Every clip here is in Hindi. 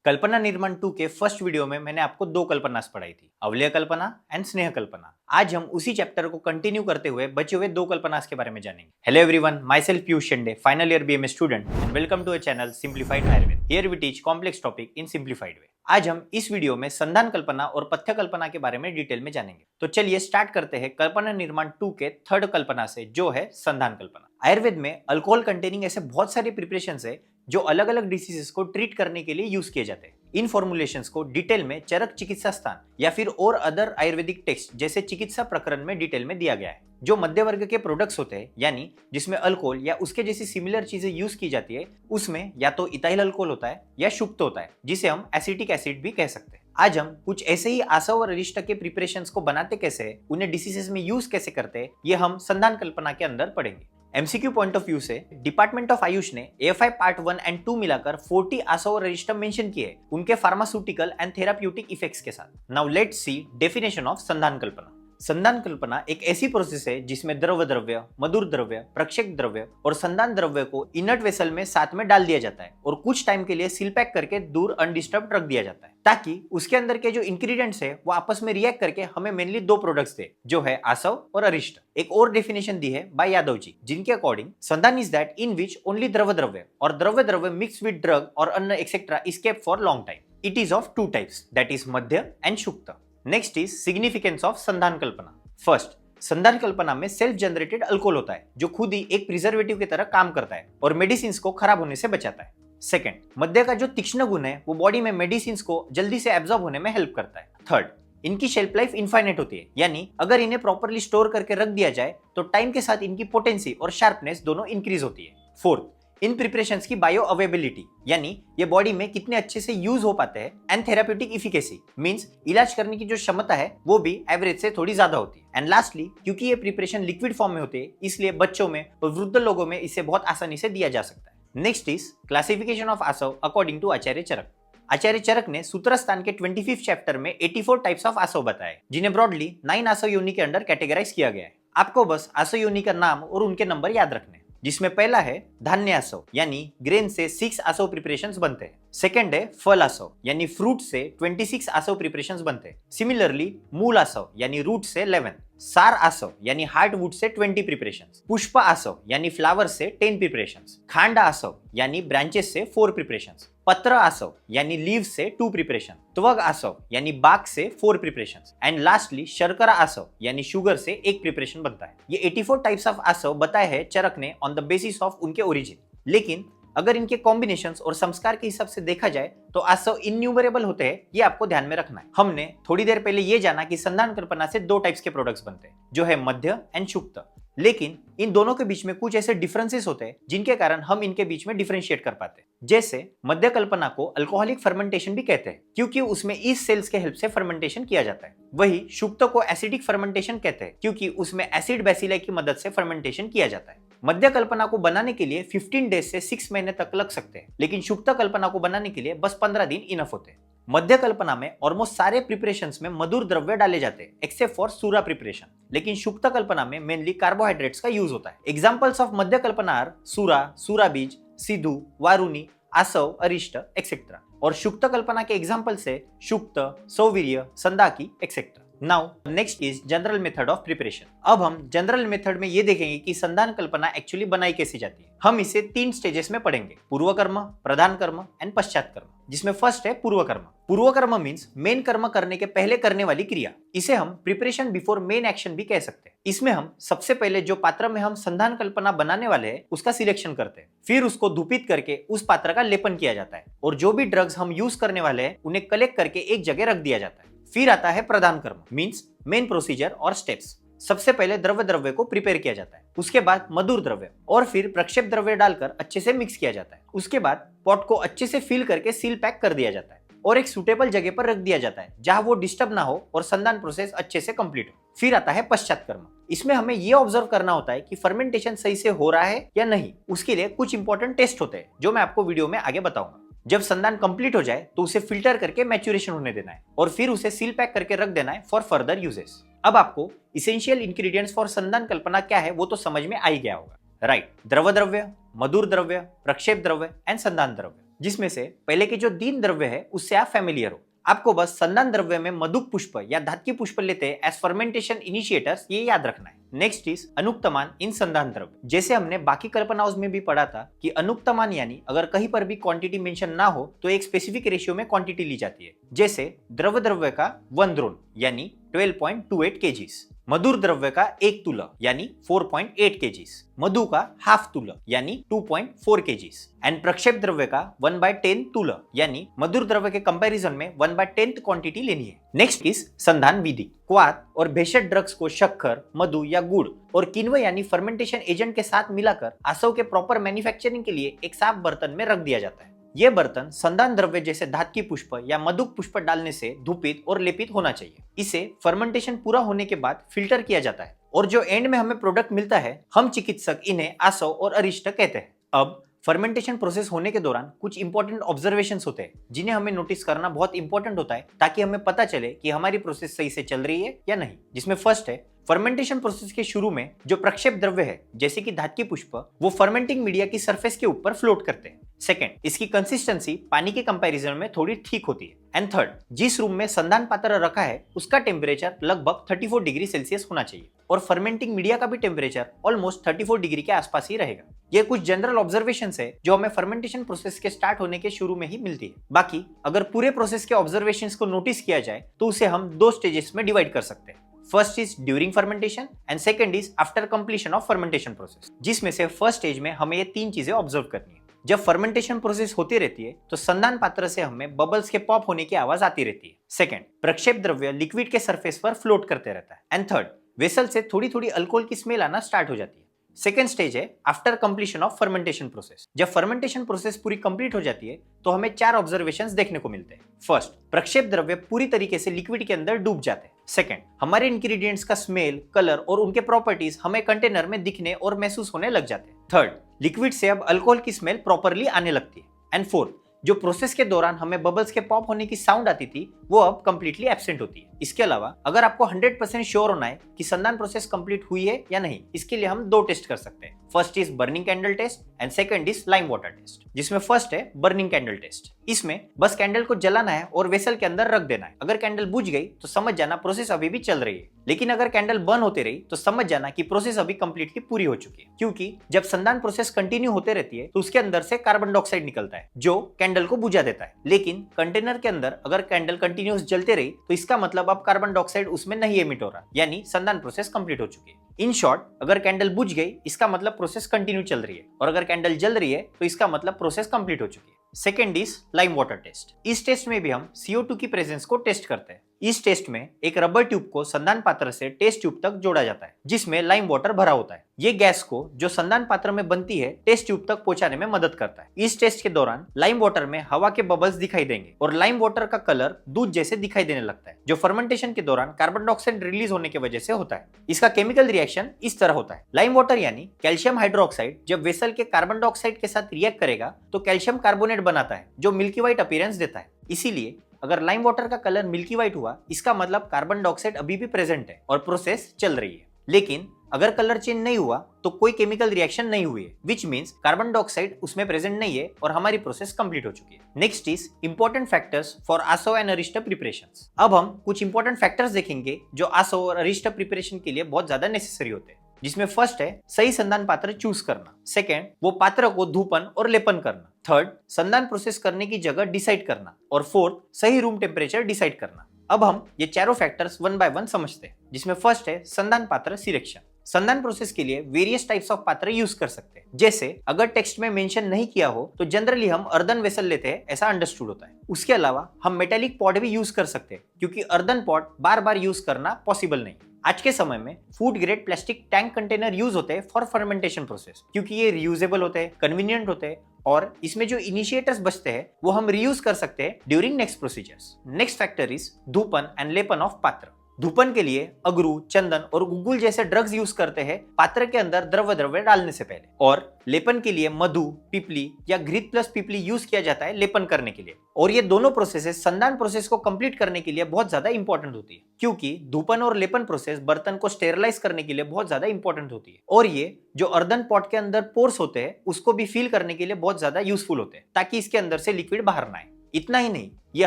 कल्पना निर्माण 2 के फर्स्ट वीडियो में मैंने आपको दो कल्पनास पढ़ाई थी, अवलेय कल्पना एंड स्नेह कल्पना। आज हम उसी चैप्टर को कंटिन्यू करते हुए बचे हुए दो कल्पनास के बारे में जानेंगे। Hello everyone, myself Piyush Shende, final year BMA student and welcome to a channel simplified Ayurveda. Here we teach complex topic in simplified way. आज हम इस वीडियो में संधान कल्पना और पथ्य कल्पना के बारे में डिटेल में जानेंगे। तो चलिए स्टार्ट करते हैं कल्पना निर्माण 2 के थर्ड कल्पना से, जो है संधान कल्पना। आयुर्वेद में अल्कोहल कंटेनिंग ऐसे बहुत सारे प्रिपरेशन है जो अलग अलग डिसीजेस को ट्रीट करने के लिए यूज किए जाते हैं। इन फॉर्मुलेशंस को डिटेल में चरक चिकित्सा स्थान या फिर और अदर आयुर्वेदिक टेक्स्ट जैसे चिकित्सा प्रकरण में डिटेल में दिया गया है। जो मध्य वर्ग के प्रोडक्ट्स होते हैं, यानी जिसमें अल्कोहल या उसके जैसी सिमिलर चीजें यूज की जाती है, उसमें या तो इथाइल अल्कोहल होता है या शुक्त होता है, जिसे हम एसिटिक एसिड भी कह सकते हैं। आज हम कुछ ऐसे ही आसव और अरिष्ट के प्रिपरेशंस को बनाते कैसे है, उन्हें डिसीजेस में यूज कैसे करते हैं, ये हम संधान कल्पना के अंदर पढ़ेंगे। एमसीक्यू पॉइंट ऑफ व्यू से डिपार्टमेंट ऑफ आयुष ने AFI पार्ट 1 एंड 2 मिलाकर 40 आसव और अरिष्ट मेंशन किए उनके फार्मास्यूटिकल एंड थेराप्यूटिक इफेक्ट्स के साथ। Now let's see definition of संधान कल्पना। संधान कल्पना एक ऐसी प्रोसेस है जिसमें द्रव द्रव्य, मधुर द्रव्य, प्रक्षेप द्रव्य और संधान द्रव्य को इनर्ट वेसल में साथ में डाल दिया जाता है और कुछ टाइम के लिए सील पैक करके दूर अनडिस्टर्ब रख दिया जाता है, ताकि उसके अंदर के जो इंग्रेडिएंट्स है वो आपस में रिएक्ट करके हमें मेनली दो प्रोडक्ट्स दे, जो है आसव और अरिष्ट। एक और डेफिनेशन दी है बाय यादव जी, जिनके according Sandhan is that in which only द्रव द्रव्य और द्रव्य द्रव्य मिक्स विद ड्रग और अन्न etcetera is kept for long time. It is of two types, that is मध्य एंड शुक्त। नेक्स्ट इज सिग्निफिकेंस ऑफ संधान कल्पना। फर्स्ट, संधान कल्पना में सेल्फ जनरेटेड अल्कोहल होता है जो खुद ही एक प्रिजर्वेटिव की तरह काम करता है और मेडिसिन को खराब होने से बचाता है। सेकेंड, मद्य का जो तीक्ष्ण गुण है वो बॉडी में मेडिसिन को जल्दी से एब्जॉर्ब होने में हेल्प करता है। थर्ड, इनकी शेल्फ लाइफ इनफाइनाइट होती है, यानी अगर इन्हें प्रॉपर्ली स्टोर करके रख दिया जाए तो टाइम के साथ इनकी पोटेंसी और शार्पनेस दोनों इंक्रीज होती है। फोर्थ, इन प्रिपरेशंस की बायो अवेलेबिलिटी, यानी ये बॉडी में कितने अच्छे से यूज हो पाते हैं, एंड थेराप्यूटिक इफिकेसी मींस इलाज करने की जो क्षमता है वो भी एवरेज से थोड़ी ज्यादा होती है। एंड लास्टली, क्योंकि ये प्रिपरेशन लिक्विड फॉर्म में होते हैं, इसलिए बच्चों में और वृद्ध लोगों में इसे बहुत आसानी से दिया जा सकता है। नेक्स्ट इज क्लासिफिकेशन ऑफ आसव अकॉर्डिंग टू आचार्य चरक। आचार्य चरक ने सूत्रस्थान के 25th चैप्टर में 84 टाइप्स ऑफ आसव बताए, जिन्हें ब्रॉडली 9 आसव योनि के अंडर कैटेगराइज किया गया है। आपको बस आसव योनि का नाम और उनके नंबर याद रखने, जिसमें पहला है धान्य आसव, यानी ग्रेन से 6 आसव प्रिपरेशंस बनते हैं। सेकंड है फल आसव, यानी फ्रूट से 26 आसव प्रिपरेशंस बनते हैं। सिमिलरली मूल आसव यानी रूट से 11, सार आसव यानी हार्टवुड से 20 प्रिपरेशंस, पुष्प आसव यानी फ्लावर से 10 प्रिपरेशंस, खांड आसव यानी ब्रांचेस से 4 प्रिपरेशंस, पत्र आसव यानी लीव से 2 प्रिपरेशन, त्वग आसव यानी बाक से 4 प्रिपरेशंस, एंड लास्टली शर्करा आसव यानी शुगर से 1 प्रिपरेशन बनता है। ये 84 टाइप्स ऑफ आसव बताए हैं चरक ने ऑन द बेसिस ऑफ उनके ओरिजिन। लेकिन अगर इनके कॉम्बिनेशंस और संस्कार के हिसाब से देखा जाए तो आसव इन्यूमरेबल होते हैं, ये आपको ध्यान में रखना है। हमने थोड़ी देर पहले ये जाना कि संधान कल्पना से 2 टाइप्स के प्रोडक्ट्स बनते हैं, जो है मध्य एंड शुक्त। लेकिन इन दोनों के बीच में कुछ ऐसे डिफरेंसेस होते हैं जिनके कारण हम इनके बीच में डिफरेंशिएट कर पाते हैं। जैसे मध्य कल्पना को अल्कोहलिक फर्मेंटेशन भी कहते हैं, क्योंकि उसमें ईस्ट सेल्स के हेल्प से फर्मेंटेशन किया जाता है। वही शुक्त को एसिडिक फर्मेंटेशन कहते हैं, क्योंकि उसमें एसिड बैसिलाई की मदद से फर्मेंटेशन किया जाता है। मध्य कल्पना को बनाने के लिए 15 डेज से 6 महीने तक लग सकते हैं, लेकिन शुक्त कल्पना को बनाने के लिए बस 15 दिन इनफ होते हैं। मध्य कल्पना में ऑलमोस्ट सारे प्रिपरेशंस में मधुर द्रव्य डाले जाते हैं एक्सेप्ट फॉर सूरा प्रिपरेशन, लेकिन शुक्त कल्पना में मेनली कार्बोहाइड्रेट्स का यूज होता है। एग्जांपल्स ऑफ मध्य कल्पना आर सूरा, सूरा बीज, सिधु, वारुनी, आसव, अरिष्ट एक्सेट्रा। और शुक्त कल्पना के एग्जांपल से शुक्त, सौवीर्य, संदाकी etcetera. Now next is general method of preparation. अब हम जनरल मेथड में ये देखेंगे कि संधान कल्पना एक्चुअली बनाई कैसे जाती है। हम इसे 3 स्टेजेस में पढ़ेंगे, पूर्व कर्म, प्रधान कर्म एंड पश्चात कर्म, जिसमें फर्स्ट है पूर्व कर्म। पूर्व कर्म मींस मेन कर्म करने के पहले करने वाली क्रिया। इसे हम प्रिपरेशन बिफोर मेन एक्शन भी कह सकते हैं। इसमें हम सबसे पहले जो पात्र में हम संधान कल्पना बनाने वाले हैं उसका सिलेक्शन करते हैं, फिर उसको धूपित करके उस पात्र का लेपन किया जाता है और जो भी ड्रग्स हम यूज करने वाले हैं उन्हें कलेक्ट करके एक जगह रख दिया जाता है। फिर आता है प्रधान कर्म मींस मेन प्रोसीजर और स्टेप्स। सबसे पहले द्रव्य द्रव्य को प्रिपेयर किया जाता है, उसके बाद मधुर द्रव्य और फिर प्रक्षेप द्रव्य डालकर अच्छे से मिक्स किया जाता है। उसके बाद पॉट को अच्छे से फिल करके सील पैक कर दिया जाता है और एक सुटेबल जगह पर रख दिया जाता है जहां वो डिस्टर्ब ना हो और संधान प्रोसेस अच्छे से कंप्लीट हो। फिर आता है पश्चात कर्म। इसमें हमें ये ऑब्जर्व करना होता है कि फर्मेंटेशन सही से हो रहा है या नहीं। उसके लिए कुछ इंपॉर्टेंट टेस्ट होते हैं जो मैं आपको वीडियो में आगे बताऊंगा। जब संधान कंप्लीट हो जाए तो उसे फिल्टर करके मैच्योरेशन होने देना है और फिर उसे सील पैक करके रख देना है फॉर फर्दर यूजेस। अब आपको इसेंशियल इंग्रेडिएंट्स फॉर संधान कल्पना क्या है वो तो समझ में आ ही गया होगा, राइट? द्रव द्रव्य, मधुर द्रव्य, प्रक्षेप द्रव्य एंड संधान द्रव्य। जिसमें से पहले के जो 3 द्रव्य है उससे आप फेमिलियर हो। आपको बस संधान द्रव्य में मधुक पुष्प या धात्की पुष्प लेते हैं एज फर्मेंटेशन इनिशिएटर्स, ये याद रखना है। नेक्स्ट इज अनुक्तमान इन संधान द्रव्य। जैसे हमने बाकी कल्पनाओं में भी पढ़ा था कि अनुक्तमान यानी अगर कहीं पर भी क्वांटिटी मेंशन ना हो तो एक स्पेसिफिक रेशियो में क्वांटिटी ली जाती है। जैसे द्रव्य द्रव्य का 1 द्रोण यानी 12.28 केजीस, मधुर द्रव्य का 1 तुला यानी 4.8 केजीस, मधु का हाफ तुला यानी 2.4 केजीस एंड प्रक्षेप द्रव्य का 1/10 तुला यानी मधुर द्रव्य के कंपैरिजन में 1/10 क्वांटिटी लेनी है। नेक्स्ट इज संधान विधि। क्वाथ और भेषज ड्रग्स को शक्कर, मधु या गुड़ और किण्व यानी फर्मेंटेशन एजेंट के साथ मिलाकर आसव के प्रॉपर मैन्युफैक्चरिंग के लिए एक साफ बर्तन में रख दिया जाता है। यह बर्तन संधान द्रव्य जैसे धात्की पुष्प या मधुक पुष्प डालने से धूपित और लेपित होना चाहिए। इसे फर्मेंटेशन पूरा होने के बाद फिल्टर किया जाता है और जो एंड में हमें प्रोडक्ट मिलता है हम चिकित्सक इन्हें आसव और अरिष्ट कहते हैं। अब फर्मेंटेशन प्रोसेस होने के दौरान कुछ इंपॉर्टेंट ऑब्जर्वेशंस होते हैं जिन्हें हमें नोटिस करना बहुत इंपॉर्टेंट होता है ताकि हमें पता चले कि हमारी प्रोसेस सही से चल रही है या नहीं। जिसमें फर्स्ट है फर्मेंटेशन प्रोसेस के शुरू में जो प्रक्षेप द्रव्य है जैसे कि धात्की पुष्प वो फर्मेंटिंग मीडिया की सरफेस के ऊपर फ्लोट करते हैं। सेकंड, इसकी कंसिस्टेंसी पानी के कंपैरिजन में थोड़ी ठीक होती है। एंड थर्ड, जिस रूम में संधान पात्र रखा है उसका टेम्परेचर लगभग 34 डिग्री सेल्सियस होना चाहिए और फर्मेंटिंग मीडिया का भी टेम्परेचर ऑलमोस्ट 34 डिग्री के आसपास ही रहेगा। ये कुछ जनरल ऑब्जर्वेशंस है जो हमें फर्मेंटेशन प्रोसेस के स्टार्ट होने के शुरू में ही मिलती है। बाकी अगर पूरे प्रोसेस के ऑब्जर्वेशंस को नोटिस किया जाए तो उसे हम 2 स्टेजेस में डिवाइड कर सकते हैं। First is during fermentation and second is after completion of fermentation process, जिसमें से फर्स्ट स्टेज में हमें ये 3 चीजें ऑब्जर्व करनी है। जब फर्मेंटेशन प्रोसेस होती रहती है तो संधान पात्र से हमें बबल्स के पॉप होने की आवाज आती रहती है। सेकंड, प्रक्षेप द्रव्य लिक्विड के सरफेस पर फ्लोट करते रहता है। एंड थर्ड, वेसल से थोड़ी थोड़ी अल्कोहल की स्मेल आना स्टार्ट हो जाती है। सेकेंड स्टेज है after completion of fermentation process. जब फर्मेंटेशन प्रोसेस पूरी कंप्लीट हो जाती है तो हमें 4 ऑब्जर्वेशंस देखने को मिलते हैं। फर्स्ट, प्रक्षेप द्रव्य पूरी तरीके से लिक्विड के अंदर डूब जाते हैं। सेकंड, हमारे इंग्रेडिएंट्स का स्मेल, कलर और उनके प्रॉपर्टीज हमें कंटेनर में दिखने और महसूस होने लग जाते हैं। थर्ड, लिक्विड से अब अल्कोहल की स्मेल प्रॉपरली आने लगती है। एंड फोर्थ, जो प्रोसेस के दौरान हमें बबल्स के पॉप होने की साउंड आती थी वो अब कंप्लीटली एब्सेंट होती है। इसके अलावा अगर आपको 100% श्योर होना है कि संधान प्रोसेस कंप्लीट हुई है या नहीं, इसके लिए हम 2 टेस्ट कर सकते हैं। First is burning candle test and second is lime water test, जिसमें फर्स्ट है बर्निंग कैंडल टेस्ट। इसमें बस कैंडल को जलाना है और वेसल के अंदर रख देना है। अगर कैंडल बुझ गई तो समझ जाना प्रोसेस अभी भी चल रही है, लेकिन अगर कैंडल बर्न होती रही तो समझ जाना कि प्रोसेस अभी कंप्लीटली पूरी हो चुकी है। क्योंकि जब संधान प्रोसेस कंटिन्यू होते रहती है तो उसके अंदर से कार्बन डाइऑक्साइड निकलता है जो कैंडल को बुझा देता है। लेकिन कंटेनर के अंदर अगर कैंडल कंटिन्यूअस जलते रही तो इसका मतलब अब कार्बन डाइऑक्साइड उसमें नहीं एमिट हो रहा, यानी संधान प्रोसेस कंप्लीट हो चुकी है। इन शॉर्ट, अगर कैंडल बुझ गई इसका मतलब प्रोसेस कंटिन्यू चल रही है और अगर कैंडल जल रही है तो इसका मतलब प्रोसेस कंप्लीट हो चुकी है। Second is lime water test. इस टेस्ट में भी हम CO2 की प्रेजेंस को टेस्ट करते हैं। इस टेस्ट में एक रबर ट्यूब को संधान पात्र से टेस्ट ट्यूब तक जोड़ा जाता है जिसमें लाइम वाटर भरा होता है। ये गैस को जो संधान पात्र में बनती है टेस्ट ट्यूब तक पहुंचाने में मदद करता है। इस टेस्ट के दौरान लाइम वाटर में हवा के बबल्स दिखाई देंगे और लाइम वाटर का कलर दूध जैसे दिखाई देने लगता है, जो फर्मेंटेशन के दौरान कार्बन डाइऑक्साइड रिलीज होने की वजह से होता है। इसका केमिकल रिएक्शन इस तरह होता है। लाइम वाटर यानी कैल्शियम हाइड्रोक्साइड जब वेसल के कार्बन डाइऑक्साइड के साथ रिएक्ट करेगा तो कैल्शियम कार्बोनेट बनाता है जो मिल्की व्हाइट अपीयरेंस देता है। इसीलिए अगर लाइम वाटर का कलर मिल्की व्हाइट हुआ इसका मतलब कार्बन डाइऑक्साइड अभी भी प्रेजेंट है और प्रोसेस चल रही है। लेकिन अगर कलर चेंज नहीं हुआ तो कोई केमिकल रिएक्शन नहीं हुई है, विच मीन्स कार्बन डाइऑक्साइड उसमें प्रेजेंट नहीं है और हमारी प्रोसेस कंप्लीट हो चुकी है। Next is important factors for आसव एंड अरिष्ट प्रिपरेशंस। अब हम कुछ इंपॉर्टेंट फैक्टर्स देखेंगे जो आसव और अरिष्ट प्रिपरेशन के लिए बहुत ज्यादा नेसेसरी होते हैं। जिसमें फर्स्ट है सही संधान पात्र चूज करना। सेकेंड, वो पात्र को धूपन और लेपन करना। थर्ड, संधान प्रोसेस करने की जगह डिसाइड करना और फोर्थ, सही रूम टेम्परेचर डिसाइड करना। अब हम ये चारों फैक्टर्स 1 बाय 1 समझते हैं। जिसमें फर्स्ट है संधान पात्र सिलेक्शन। संधान प्रोसेस के लिए वेरियस टाइप्स ऑफ पात्र यूज कर सकते हैं। जैसे अगर टेक्स्ट में मेंशन नहीं किया हो तो जनरली हम अर्दन वेसल लेते हैं, ऐसा अंडरस्टूड होता है। उसके अलावा हम मेटेलिक पॉट भी यूज कर सकते हैं क्योंकि अर्दन पॉट बार बार यूज करना पॉसिबल नहीं। आज के समय में food grade plastic tank container use होते हैं फॉर फर्मेंटेशन प्रोसेस क्योंकि ये रियूजेबल होते हैं, कन्वीनियंट होते हैं और इसमें जो इनिशिएटर्स बचते हैं वो हम रीयूज कर सकते हैं during next procedures. Next factor is धूपन एंड लेपन ऑफ पात्र। धूपन के लिए अगरू, चंदन और गुग्गुल जैसे ड्रग्स यूज करते हैं पात्र के अंदर द्रव्य डालने से पहले। और लेपन के लिए मधु, पिपली या घृत प्लस पिपली यूज किया जाता है लेपन करने के लिए। और ये दोनों प्रोसेसेस संधान प्रोसेस को कंप्लीट करने के लिए बहुत ज्यादा इंपॉर्टेंट होती है, क्योंकि धूपन और लेपन प्रोसेस बर्तन को स्टेरलाइज करने के लिए बहुत ज्यादा इंपॉर्टेंट होती है। और ये जो अर्दन पॉट के अंदर पोर्स होते हैं उसको भी फील करने के लिए बहुत ज्यादा यूजफुल होते हैं, ताकि इसके अंदर से लिक्विड बाहर ना आए। इतना ही नहीं, ये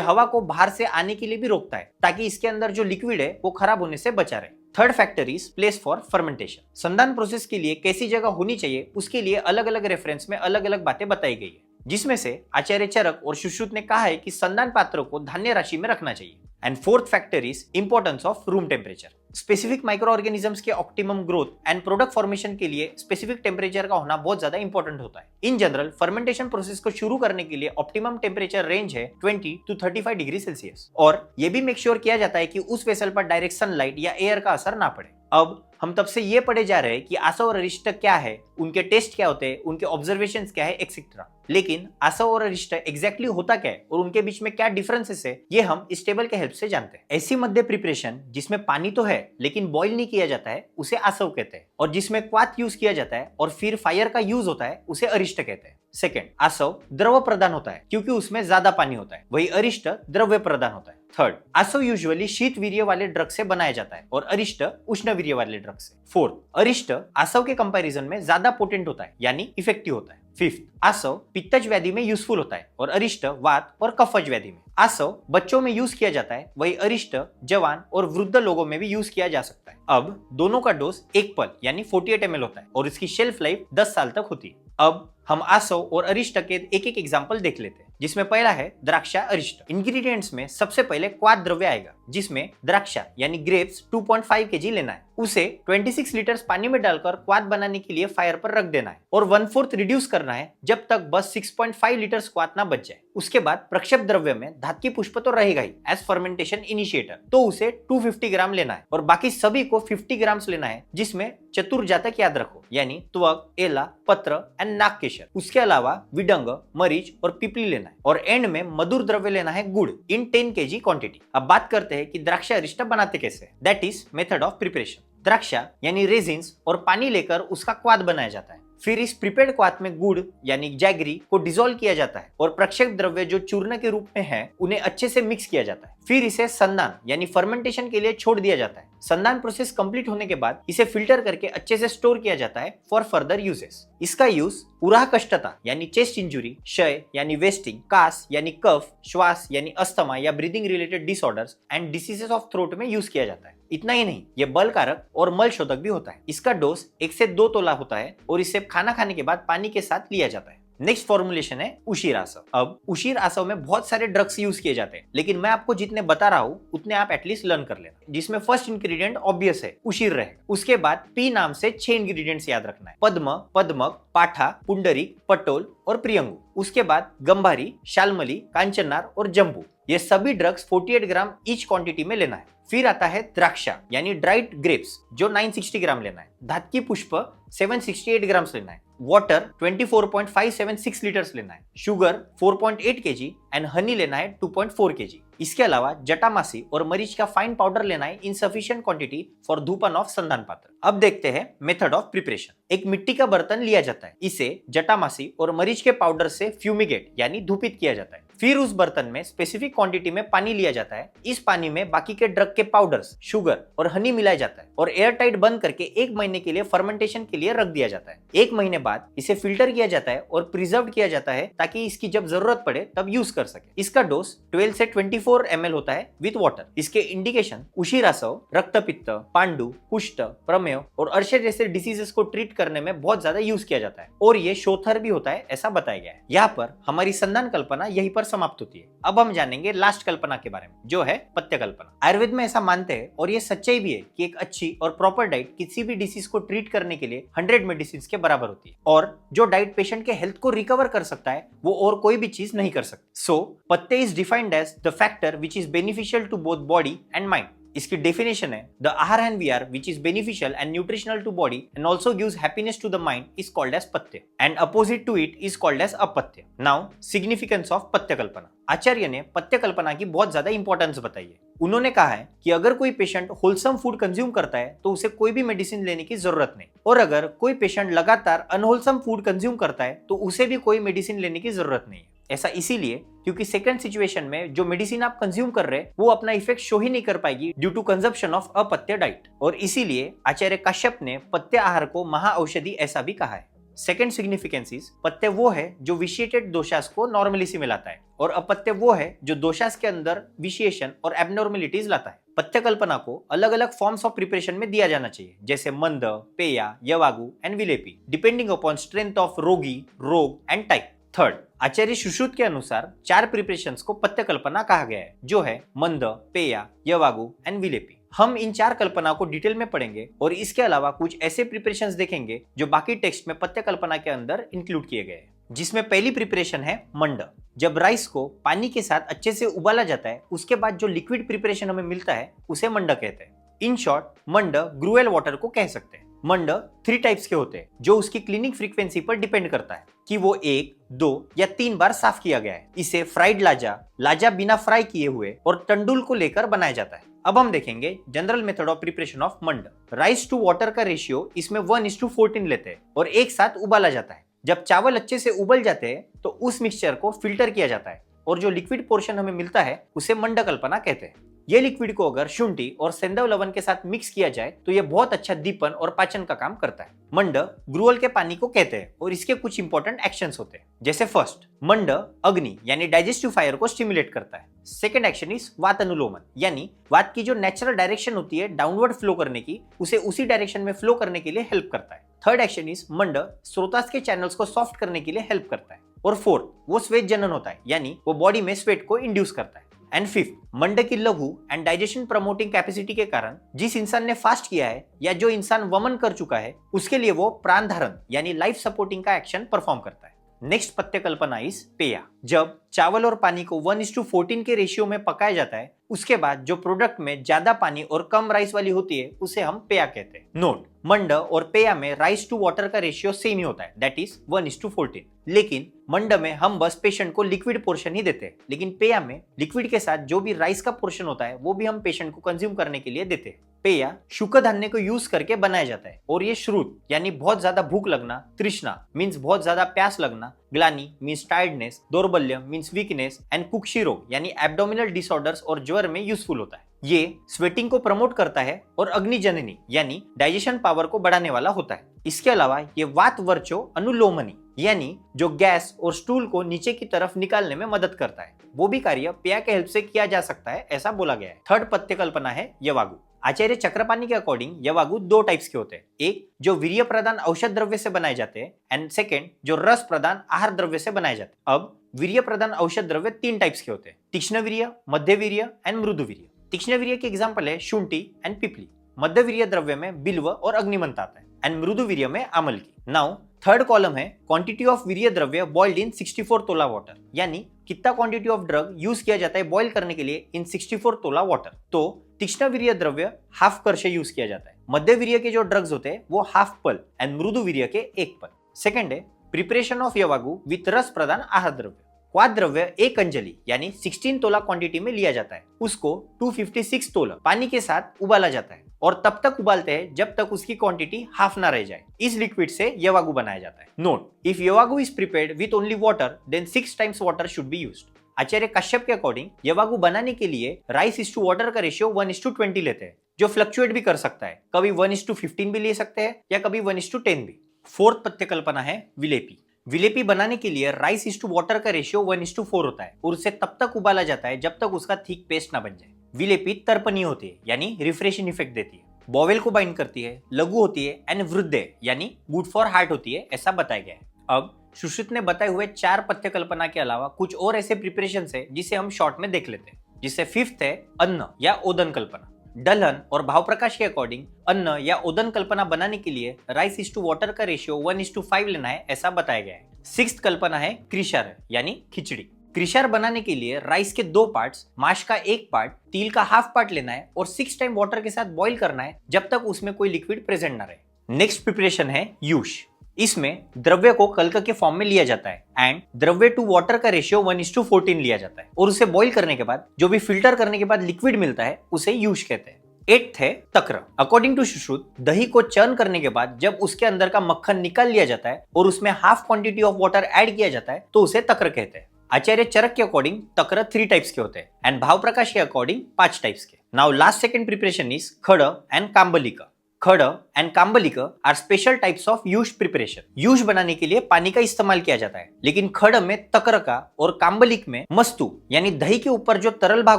हवा को बाहर से आने के लिए भी रोकता है, ताकि इसके अंदर जो लिक्विड है वो खराब होने से बचा रहे। Third factor is place for fermentation. Sandhan process के लिए कैसी जगह होनी चाहिए उसके लिए अलग अलग रेफरेंस में अलग अलग बातें बताई गई है, जिसमें से आचार्य चरक और सुश्रुत ने कहा है कि संधान पात्र को धान्य राशि में रखना चाहिए। And fourth factor is importance of room temperature. Specific micro organisms के optimum growth and product formation के लिए स्पेसिफिक टेम्परेचर का होना बहुत ज्यादा इंपॉर्टेंट होता है। इन जनरल फर्मेंटेशन प्रोसेस को शुरू करने के लिए ऑप्टिमम टेम्परेचर रेंज है 20 to 35 डिग्री सेल्सियस। और ये भी मेक श्योर किया जाता है कि उस वेसल पर डायरेक्ट सनलाइट या एयर का असर ना पड़े। अब हम तब से ये पढ़े जा रहे हैं कि आसव और अरिष्ट क्या है, उनके टेस्ट क्या होते हैं, उनके ऑब्जर्वेशंस क्या है, एक्सेट्रा। लेकिन आसव और अरिष्ट एग्जैक्टली होता क्या है और उनके बीच में क्या डिफरेंसेस है, ये हम इस टेबल के हेल्प से जानते हैं। ऐसी मध्य प्रिपरेशन जिसमें पानी तो है लेकिन बॉईल नहीं किया जाता है उसे आसव कहते हैं, और जिसमें क्वाथ यूज किया जाता है और फिर फायर का यूज होता है उसे अरिष्ट कहते हैं। सेकंड, आसव द्रव प्रदान होता है क्योंकि उसमें ज्यादा पानी होता है, वही अरिष्ट द्रव्य प्रदान होता है। थर्ड, आसव यूजुअली शीत वीर्य वाले ड्रग से बनाया जाता है और अरिष्ट उष्ण वीर्य वाले ड्रग से। फोर्थ, अरिष्ट आसव के कंपैरिजन में ज्यादा पोटेंट होता है यानी इफेक्टिव होता है। फिफ्थ, आसव पित्तज व्याधि में यूजफुल होता है और अरिष्ट वात और कफज व्याधि में। आसव बच्चों में यूज किया जाता है, वही अरिष्ट जवान और वृद्ध लोगों में भी यूज किया जा सकता है। अब दोनों का डोज एक पल यानी 48 ml होता है और इसकी शेल्फ लाइफ 10 साल तक होती है। अब हम आसव और अरिष्ट के एक एक एग्जांपल देख लेते हैं, जिसमें पहला है द्राक्षा अरिष्ट। इंग्रेडिएंट्स में सबसे पहले क्वाथ द्रव्य आएगा, जिसमें द्राक्षा यानी ग्रेप्स 2.5 kg लेना है, उसे 26 लीटर पानी में डालकर क्वाथ बनाने के लिए फायर पर रख देना है और 1/4 रिड्यूस करना है जब तक बस 6.5 लीटर क्वाथ ना बच जाए। उसके बाद प्रक्षेप द्रव्य में धातु पुष्प तो रहेगा ही एज फर्मेंटेशन इनिशिएटर, तो उसे 250 ग्राम लेना है और बाकी सभी को 50 ग्राम लेना है, जिसमें चतुर्जातक याद रखो यानी त्वक, एला, पत्र एंड नागकेशर। उसके अलावा विडंग, मरीच और पिपली लेना है और एंड में मधुर द्रव्य लेना है गुड़ इन 10 kg क्वांटिटी। अब बात करते हैं कि द्राक्षा अरिष्ट बनाते कैसे। That is method of preparation. द्राक्षा यानी रेजिन्स और पानी लेकर उसका क्वाथ बनाया जाता है। फिर इस प्रिपेयर्ड क्वाथ में गुड़ यानी जैगरी को डिसॉल्व किया जाता है और प्रक्षेप द्रव्य जो चूर्ण के रूप में है उन्हें अच्छे से मिक्स किया जाता है। फिर इसे संधान यानी फर्मेंटेशन के लिए छोड़ दिया जाता है। संधान प्रोसेस कंप्लीट होने के बाद इसे फिल्टर करके अच्छे से स्टोर किया जाता है फॉर फर्दर यूजेस। इसका यूज उराह कष्टता यानी चेस्ट इंजुरी, क्षय यानी वेस्टिंग, कास यानी कफ, श्वास यानी अस्थमा या breathing related disorders and diseases of throat में यूज किया जाता है। इतना ही नहीं, ये बल कारक और मल शोधक भी होता है। इसका डोज 1 से 2 तोला होता है और इसे खाना खाने के बाद पानी के साथ लिया जाता है। नेक्स्ट फॉर्मुलेशन है उशीर आसव। अब उशीर आसव में बहुत सारे ड्रग्स यूज किए जाते हैं, लेकिन मैं आपको जितने बता रहा हूँ उतने आप एटलीस्ट लर्न कर लेना। जिसमें फर्स्ट इंग्रेडिएंट ऑब्वियस है, उशीर रहेगा। उसके बाद पी नाम से 6 इंग्रेडिएंट्स याद रखना है, पद्म, पद्मक, पाठा, पुंडरीक, पटोल और प्रियंगु। उसके बाद गंभारी, शालमली, कांचनार और जम्बू। ये सभी ड्रग्स 48 ग्राम ईच क्वांटिटी में लेना है। फिर आता है द्राक्षा यानी ड्राइड ग्रेप्स जो 960 ग्राम लेना है, धातकी पुष्प 768 ग्राम लेना है, वाटर 24.576 लीटर्स लेना है, शुगर 4.8 kg एंड हनी लेना है 2.4 kg। इसके अलावा जटामासी और मरीच का फाइन पाउडर लेना है इन सफिशिएंट क्वांटिटी फॉर धूपन ऑफ संधान पात्र। अब देखते हैं मेथड ऑफ प्रिपरेशन। एक मिट्टी का बर्तन लिया जाता है, इसे जटामासी और मरीच के पाउडर से फ्यूमिगेट यानी धूपित किया जाता है। फिर उस बर्तन में स्पेसिफिक क्वांटिटी में पानी लिया जाता है। इस पानी में बाकी के ड्रग के पाउडर्स, शुगर और हनी मिलाया जाता है और एयर टाइट बंद करके 1 महीने के लिए फर्मेंटेशन के लिए रख दिया जाता है। 1 महीने बाद इसे फिल्टर किया जाता है और प्रिजर्व किया जाता है ताकि इसकी जब जरूरत पड़े तब यूज कर सके। इसका डोज 12 से 24 ml होता है विद वाटर। इसके इंडिकेशन उशीरासव, रक्तपित्त, पांडु, कुष्ठ, प्रमेय और अर्शे जैसे डिसीजेस को ट्रीट करने में बहुत ज्यादा यूज किया जाता है और ये शोथर भी होता है ऐसा बताया गया है। यहाँ पर हमारी संधान कल्पना यहीं पर समाप्त होती है। अब हम जानेंगे लास्ट कल्पना के बारे में, जो है पथ्य कल्पना। आयुर्वेद में ऐसा मानते हैं और ये सच्चाई भी है कि एक अच्छी और प्रॉपर डाइट किसी भी डिसीज को ट्रीट करने के लिए 100 मेडिसिन के बराबर होती है और जो डाइट पेशेंट के हेल्थ को रिकवर कर सकता है वो और कोई भी चीज नहीं कर सकती। सो पथ्य is defined as the factor which is beneficial to both body and mind. इसकी डेफिनेशन है द आहार एंड विहार which is beneficial and nutritional to body and also gives happiness to the mind is called as पथ्य and opposite to it is called as अपथ्य। नाउ सिग्निफिकेंस ऑफ पथ्य कल्पना। आचार्य ने पथ्य कल्पना की बहुत ज्यादा इंपॉर्टेंस बताई है। उन्होंने कहा है कि अगर कोई पेशेंट होलसम फूड कंज्यूम करता है तो उसे कोई भी मेडिसिन लेने की जरूरत नहीं, और अगर कोई पेशेंट लगातार अनहोलसम फूड कंज्यूम करता है तो उसे भी कोई मेडिसिन लेने की जरूरत नहीं है। ऐसा इसीलिए क्योंकि सेकंड सिचुएशन में जो मेडिसिन आप कंज्यूम कर रहे हैं वो अपना इफेक्ट शो ही नहीं कर पाएगी ड्यू टू कंजप्शन ऑफ अपथ्य डाइट, और इसीलिए आचार्य काश्यप ने पथ्य आहार को महाऔषधि ऐसा भी कहा है। सेकेंड सिग्निफिकेंस इज पथ्य वो है जो विशिएटेड दोषास को नॉर्मलिसी में लाता है, और अपथ्य वो है जो दोषास के अंदर विशिएशन और एबनॉर्मलिटीज लाता है। पथ्य कल्पना को अलग अलग फॉर्म्स ऑफ प्रिपरेशन में दिया जाना चाहिए, जैसे मंद, पेया, यवागु एंड विलेपी, डिपेंडिंग अपॉन स्ट्रेंथ ऑफ रोगी, रोग and type. Third, Acharya Sushruta के अनुसार 4 प्रिपरेशंस को पथ्य कल्पना कहा गया है, जो है मंद, पेया, यवागु एंड विलेपी। हम इन 4 कल्पना को डिटेल में पढ़ेंगे और इसके अलावा कुछ ऐसे प्रिपरेशंस देखेंगे जो बाकी टेक्स्ट में पथ्य कल्पना के अंदर इंक्लूड किए गए हैं, जिसमें पहली प्रिपरेशन है मंड। जब राइस को पानी के साथ अच्छे से उबाला जाता है उसके बाद जो लिक्विड प्रिपरेशन हमें मिलता है उसे मंड कहते हैं। इन शॉर्ट, मंड ग्रुएल वाटर को कह सकते हैं। मंड 3 टाइप्स के होते हैं जो उसकी क्लीनिंग फ्रीक्वेंसी पर डिपेंड करता है कि वो 1, 2 या 3 बार साफ किया गया है। इसे फ्राइड लाजा, लाजा बिना फ्राई किए हुए और तंडुल को लेकर बनाया जाता है। अब हम देखेंगे general method of preparation of मंड। राइस टू वाटर का रेशियो इसमें 1:14 लेते हैं और एक साथ उबाला जाता है। जब चावल अच्छे से उबल जाते हैं तो उस मिक्सचर को फिल्टर किया जाता है और जो लिक्विड पोर्शन हमें मिलता है उसे मंड कल्पना कहते हैं। ये लिक्विड को अगर शुंठी और सेंधव लवण के साथ मिक्स किया जाए तो ये बहुत अच्छा दीपन और पाचन का काम करता है। मंड ग्रुअल के पानी को कहते हैं और इसके कुछ इंपॉर्टेंट एक्शंस होते हैं, जैसे फर्स्ट, मंड अग्नि यानी डाइजेस्टिव फायर को स्टिमुलेट करता है। सेकेंड एक्शन इज वात अनुलोमन, यानी वात की जो नेचुरल डायरेक्शन होती है डाउनवर्ड फ्लो करने की, उसे उसी डायरेक्शन में फ्लो करने के लिए हेल्प करता है। थर्ड एक्शन इज मंड स्रोतास के चैनल्स को सॉफ्ट करने के लिए हेल्प करता है। और फोर्थ, वो स्वेट जनन होता है, यानी वो बॉडी में स्वेट को इंड्यूस करता है। एंड फिफ्थ, मंड की लघु एंड डाइजेशन प्रमोटिंग कैपेसिटी के कारण जिस इंसान ने फास्ट किया है या जो इंसान वमन कर चुका है उसके लिए वो प्राण धारण यानी लाइफ सपोर्टिंग का एक्शन परफॉर्म करता है। नेक्स्ट पथ्य कल्पना इज पेया। जब चावल और पानी को 1:14 के रेशियो में पकाया जाता है उसके बाद जो प्रोडक्ट में ज्यादा पानी और कम राइस वाली होती है उसे हम पेया कहते हैं। नोट, मंड और पेया में राइस टू वाटर का रेशियो सेम ही होता है, दैट इज 1:14। लेकिन मंड में हम बस पेशेंट को लिक्विड पोर्शन ही देते हैं, लेकिन पेया में लिक्विड के साथ जो भी राइस का पोर्शन होता है वो भी हम पेशेंट को कंज्यूम करने के लिए देते हैं। पेया शुष्क धान्य को यूज करके बनाया जाता है और ये श्रुत यानी बहुत ज्यादा भूख लगना, तृष्णा मीन्स बहुत ज्यादा प्यास लगना, ग्लानी मीन्स टायर्डनेस, दौर्बल्य मीन्स वीकनेस एंड कुक्षी रोग यानी एब्डोमिनल डिसऑर्डर्स और ज्वर में यूजफुल होता है। ये स्वेटिंग को प्रमोट करता है और अग्निजननी यानी डाइजेशन पावर को बढ़ाने वाला होता है। इसके अलावा ये वात वर्चो अनुलोमनी यानी जो गैस और स्टूल को नीचे की तरफ निकालने में मदद करता है, वो भी कार्य पेया के हेल्प से किया जा सकता है, ऐसा बोला गया है। थर्ड पथ्य कल्पना है यवागु। आचार्य चक्रपाणी के अकॉर्डिंग यवागु 2 टाइप्स के होते हैं, एक जो वीर्य प्रदान औषध द्रव्य से बनाए जाते हैं एंड सेकेंड जो रस प्रदान आहार द्रव्य से बनाए जाते हैं। अब वीर्य प्रदान औषध द्रव्य 3 टाइप्स के होते हैं, तीक्ष्ण वीर्य, मध्य वीर्य एंड मृदु वीर्य। तीक्ष्ण वीर्य के एग्जाम्पल है शुंठी एंड पिपली। मध्य वीर्य द्रव्य में बिल्व और अग्निमंत आता है एंड मृदु वीर्य में आमल की। नाउ थर्ड कॉलम है क्वांटिटी ऑफ वीर्य द्रव्य बॉइल्ड इन 64 तोला वाटर, यानी कितना क्वांटिटी ऑफ ड्रग यूज किया जाता है बॉइल करने के लिए इन 64 तोला वाटर। तो तीक्ष्ण वीर्य द्रव्य हाफ कर से यूज किया जाता है, मध्य वीर्य के जो ड्रग्स होते हैं वो हाफ पल एंड मृदु वीर्य के 1 पल। सेकेंड है प्रिपरेशन ऑफ यवागु विथ रस प्रदान आहार द्रव्य। क्वाद द्रव्य 1 अंजलि यानी 16 तोला क्वांटिटी में लिया जाता है, उसको 256 तोला पानी के साथ उबाला जाता है और तब तक उबालते हैं जब तक उसकी क्वांटिटी हाफ ना रह जाए। इस लिक्विड से यवागु बनाया जाता है। नोट, इफ यवागु is prepared with only water then 6 times water should be used. Acharya Kashyap के अकॉर्डिंग यवागु बनाने के लिए राइस इज टू वाटर का रेशियो 1:20 लेते हैं, जो फ्लक्चुएट भी कर सकता है, कभी 1:15 भी ले सकते हैं या कभी 1:10 भी। फोर्थ पथ्य कल्पना है विलेपी। विलेपी बनाने के लिए राइस इज टू वाटर का रेशियो 1:4 होता है और उसे तब तक उबाला जाता है जब तक उसका थिक पेस्ट ना बन जाए। विलेपी तर्पणीय होती है यानी रिफ्रेशिंग इफेक्ट देती है, बॉवेल को बाइंड करती है, लघु होती है एंड वृद्धि यानी गुड फॉर हार्ट होती है, ऐसा बताया गया है। अब सुश्रुत ने बताए हुए 4 पथ्य कल्पना के अलावा कुछ और ऐसे प्रिपरेशन है जिसे हम शॉर्ट में देख लेते हैं, जिससे फिफ्थ है अन्न या ओदन कल्पना। डलहन और भाव प्रकाश के अकॉर्डिंग अन्न या ओदन कल्पना बनाने के लिए राइस इज टू वाटर का रेशियो 1:5 लेना है, ऐसा बताया गया है। सिक्स्थ कल्पना है कृषार यानी खिचड़ी। क्रिशार बनाने के लिए राइस के 2 पार्ट्स, माश का 1 पार्ट, तिल का हाफ पार्ट लेना है और 6 टाइम वाटर के साथ बॉईल करना है जब तक उसमें कोई लिक्विड प्रेजेंट ना रहे। नेक्स्ट प्रिपरेशन है यूश। इसमें द्रव्य को कल्क के फॉर्म में लिया जाता है एंड द्रव्य टू वाटर का रेशियो 1:14 लिया जाता है और उसे बॉईल करने के बाद जो भी फिल्टर करने के बाद लिक्विड मिलता है उसे यूश कहते हैं। 8th है तक्र। अकॉर्डिंग टू सुश्रुत, दही को चर्न करने के बाद जब उसके अंदर का मक्खन निकाल लिया जाता है और उसमें half quantity of water add किया जाता है तो उसे तक्र कहते हैं। आचार्य चरक के अकॉर्डिंग तक्र 3 टाइप्स के होते हैं एंड भाव प्रकाश के अकॉर्डिंग 5 टाइप्स के। Now last second preparation is खड़ एंड काम्बलिका। खड़ एंड काम्बलिका आर स्पेशल टाइप्स ऑफ यूश प्रिपरेशन। यूश बनाने के लिए पानी का इस्तेमाल किया जाता है, लेकिन खड़ में तक्र का और काम्बलिक में मस्तु यानी दही के ऊपर जो तरल भाग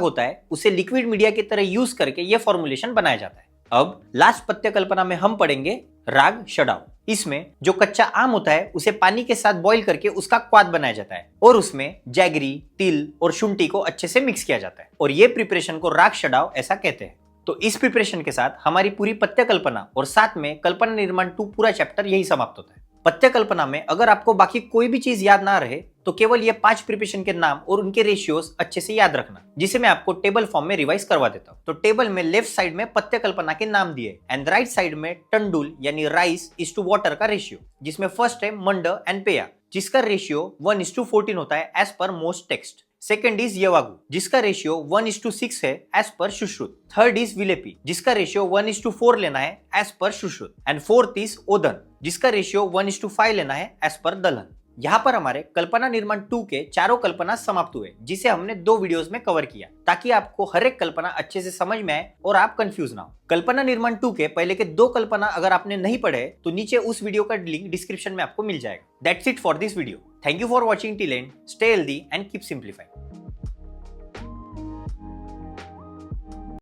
होता है उसे लिक्विड मीडिया की तरह यूज करके यह फॉर्मुलेशन बनाया जाता है। अब लास्ट पत्य कल्पना में हम पढ़ेंगे राग षडाव। इसमें जो कच्चा आम होता है उसे पानी के साथ बॉईल करके उसका क्वाद बनाया जाता है और उसमें जैगरी, तिल और शुंठी को अच्छे से मिक्स किया जाता है और ये प्रिपरेशन को राग षडाव ऐसा कहते हैं। तो इस प्रिपरेशन के साथ हमारी पूरी पत्य कल्पना और साथ में कल्पना निर्माण 2 पूरा चैप्टर यही समाप्त होता है। पत्य कल्पना में अगर आपको बाकी कोई भी चीज याद ना रहे तो केवल ये 5 प्रिपरेशन के नाम और उनके रेशियोज अच्छे से याद रखना, जिसे मैं आपको टेबल फॉर्म में रिवाइज करवा देता हूँ। तो टेबल में लेफ्ट साइड में पत्य कल्पना के नाम दिए एंड राइट साइड में टंडुल यानी राइस इज टू वाटर का रेशियो, जिसमें फर्स्ट है मंड एंड पेया जिसका रेशियो 1:14 होता है as per most text. Second is यवागु जिसका रेशियो 1:6 है as per Sushruta. Third is विलेपी जिसका रेशियो 1:4 लेना है as per Sushruta and fourth is ओदन जिसका रेशियो 1:5 लेना है एज पर दलहन। यहाँ पर हमारे कल्पना निर्माण 2 के चारों कल्पना समाप्त हुए, जिसे हमने 2 वीडियोस में कवर किया ताकि आपको हर एक कल्पना अच्छे से समझ में आए और आप कंफ्यूज ना हो। कल्पना निर्माण 2 के पहले के 2 कल्पना अगर आपने नहीं पढ़े तो नीचे उस वीडियो का लिंक डिस्क्रिप्शन में आपको मिल जाएगा। That's it for this video. Thank you for watching till and. Stay healthy and keep simplifying.